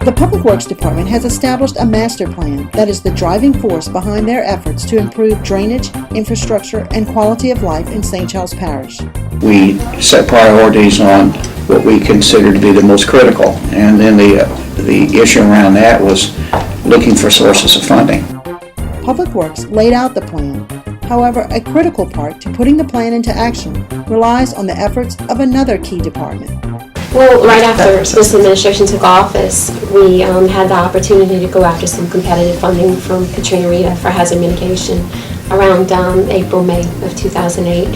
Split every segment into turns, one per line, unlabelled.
The Public Works Department has established a master plan that is the driving force behind their efforts to improve drainage, infrastructure, and quality of life in St. Charles Parish.
We set priorities on what we consider to be the most critical, and then the issue around that was looking for sources of funding.
Public Works laid out the plan. However, a critical part to putting the plan into action relies on the efforts of another key department.
Well, right after this administration took office, we had the opportunity to go after some competitive funding from Katrina Rita for hazard mitigation around April, May of 2008.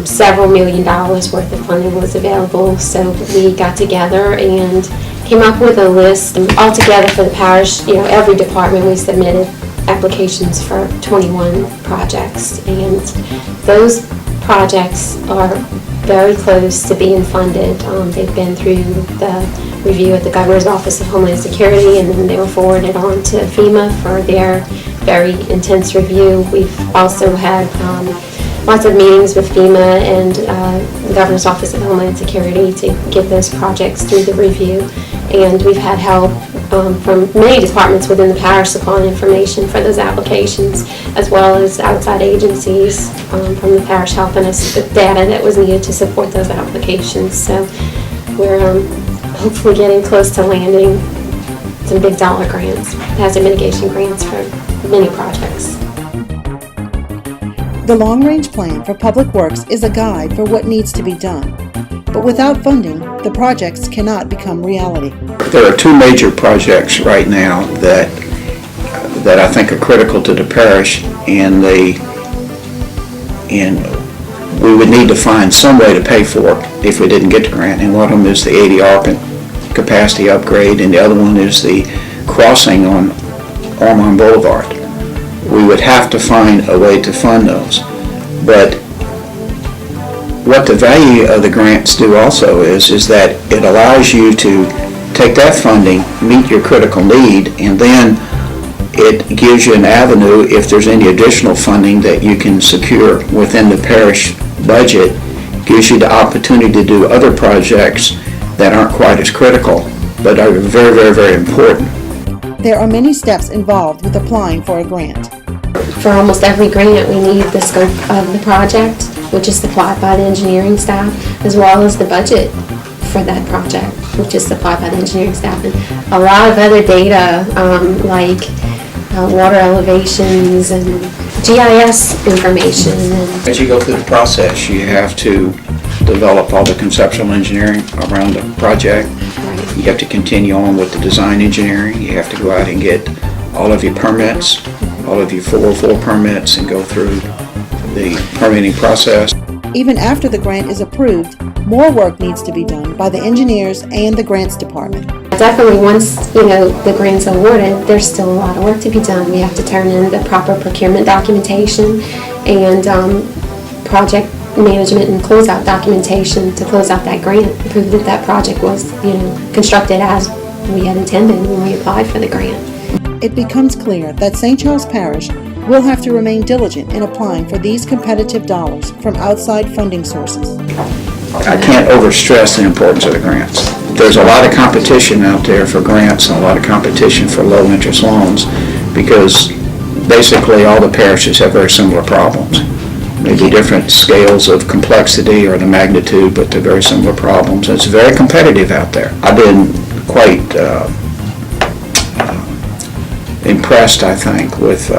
Several $1 million worth of funding was available, so we got together and came up with a list altogether for the parish. Every department we submitted applications for 21 projects, and those projects are very close to being funded. They've been through the review at the Governor's Office of Homeland Security, and then they were forwarded on to FEMA for their very intense review. We've also had lots of meetings with FEMA and the Governor's Office of Homeland Security to get those projects through the review. And we've had help from many departments within the parish supplying information for those applications, as well as outside agencies from the parish helping us with data that was needed to support those applications. So we're hopefully getting close to landing some big dollar grants, hazard mitigation grants for many projects.
The long-range plan for Public Works is a guide for what needs to be done. But without funding, the projects cannot become reality.
There are two major projects right now that I think are critical to the parish, and we would need to find some way to pay for it if we didn't get the grant. And one of them is the ADR capacity upgrade, and the other one is the crossing on Ormond Boulevard. We would have to find a way to fund those. But what the value of the grants do also is that it allows you to take that funding, meet your critical need, and then it gives you an avenue if there's any additional funding that you can secure within the parish budget. Gives you the opportunity to do other projects that aren't quite as critical, but are very, very, very important.
There are many steps involved with applying for a grant.
For almost every grant, we need the scope of the project, which is supplied by the engineering staff, as well as the budget for that project, which is supplied by the engineering staff. And a lot of other data, like water elevations and GIS information.
As you go through the process, you have to develop all the conceptual engineering around the project.
Right.
You have to continue on with the design engineering. You have to go out and get all of your permits, all of your 404 permits, and go through the permitting process.
Even after the grant is approved, more work needs to be done by the engineers and the grants department.
Definitely, once the grant's awarded, there's still a lot of work to be done. We have to turn in the proper procurement documentation and project management and closeout documentation to close out that grant, prove that that project was constructed as we had intended when we applied for the grant.
It becomes clear that St. Charles Parish will have to remain diligent in applying for these competitive dollars from outside funding sources.
I can't overstress the importance of the grants. There's a lot of competition out there for grants and a lot of competition for low-interest loans because basically all the parishes have very similar problems. Maybe different scales of complexity or the magnitude, but they're very similar problems. And it's very competitive out there. I've been quite impressed, I think, with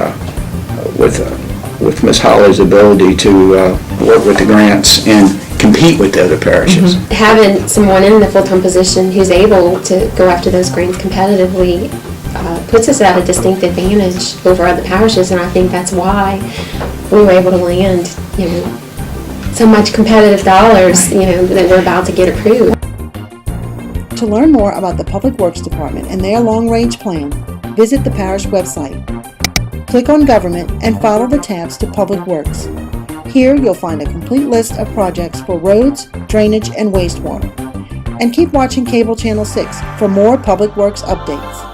Ms. Holly's ability to work with the grants and compete with the other parishes.
Mm-hmm. Having someone in the full-time position who's able to go after those grants competitively puts us at a distinct advantage over other parishes, and I think that's why we were able to land, so much competitive dollars, that we're about to get approved.
To learn more about the Public Works Department and their long-range plan, visit the parish website. Click on Government and follow the tabs to Public Works. Here you'll find a complete list of projects for roads, drainage, and wastewater. And keep watching Cable Channel 6 for more Public Works updates.